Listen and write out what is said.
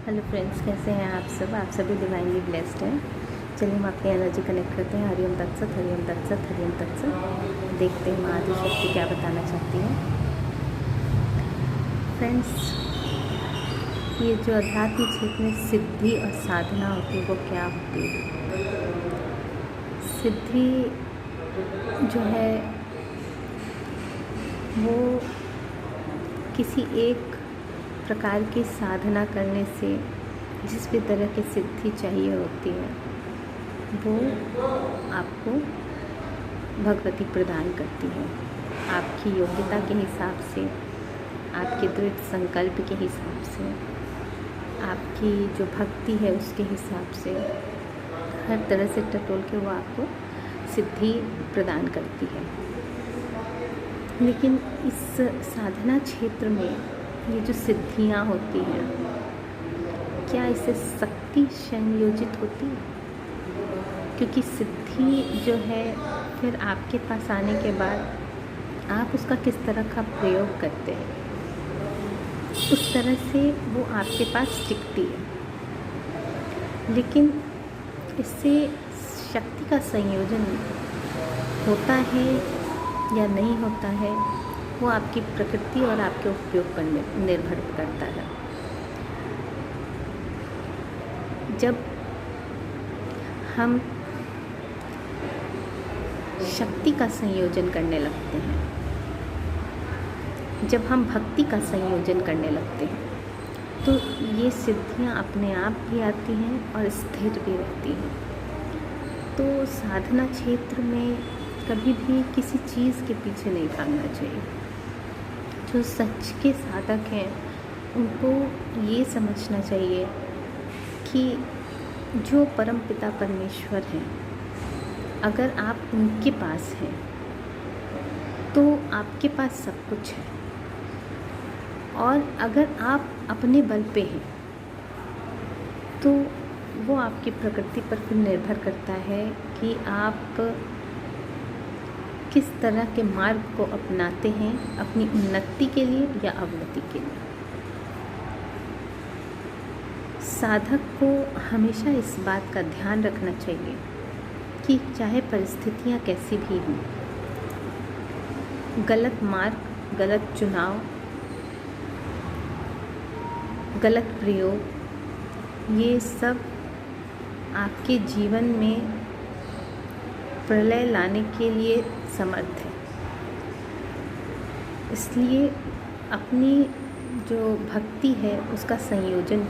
Hello friends, कैसे हैं आप सब? आप सभी डिवाइनली ब्लेस्ड हैं। चलिए हम अपनी एनर्जी कनेक्ट करते हैं। हरिओम तत्सत, हरिओम तत्सत, हरिओम तत्सत। देखते हैं माँ आदिशक्ति क्या बताना चाहती है। फ्रेंड्स, ये जो आध्यात्मिक क्षेत्र में सिद्धि और साधना होती है वो क्या होती है? सिद्धि जो है वो किसी एक प्रकार की साधना करने से जिस भी तरह की सिद्धि चाहिए होती है वो आपको भगवती प्रदान करती है। आपकी योग्यता के हिसाब से, आपके दृढ़ संकल्प के हिसाब से, आपकी जो भक्ति है उसके हिसाब से, हर तरह से टटोल के वो आपको सिद्धि प्रदान करती है। लेकिन इस साधना क्षेत्र में ये जो सिद्धियाँ होती हैं, क्या इससे शक्ति संयोजित होती है? क्योंकि सिद्धि जो है फिर आपके पास आने के बाद आप उसका किस तरह का प्रयोग करते हैं, उस तरह से वो आपके पास टिकती है। लेकिन इससे शक्ति का संयोजन होता है या नहीं होता है, वो आपकी प्रकृति और आपके उपयोग पर निर्भर करता है। जब हम शक्ति का संयोजन करने लगते हैं, जब हम भक्ति का संयोजन करने लगते हैं, तो ये सिद्धियां अपने आप भी आती हैं और स्थिर भी रहती हैं। तो साधना क्षेत्र में कभी भी किसी चीज़ के पीछे नहीं भागना चाहिए। जो सच के साधक हैं उनको ये समझना चाहिए कि जो परमपिता परमेश्वर हैं, अगर आप उनके पास हैं तो आपके पास सब कुछ है। और अगर आप अपने बल पे हैं तो वो आपकी प्रकृति पर फिर निर्भर करता है कि आप किस तरह के मार्ग को अपनाते हैं अपनी उन्नति के लिए या अवनति के लिए। साधक को हमेशा इस बात का ध्यान रखना चाहिए कि चाहे परिस्थितियाँ कैसी भी हों, गलत मार्ग, गलत चुनाव, गलत प्रयोग, ये सब आपके जीवन में प्रलय लाने के लिए समर्थ है। इसलिए अपनी जो भक्ति है उसका संयोजन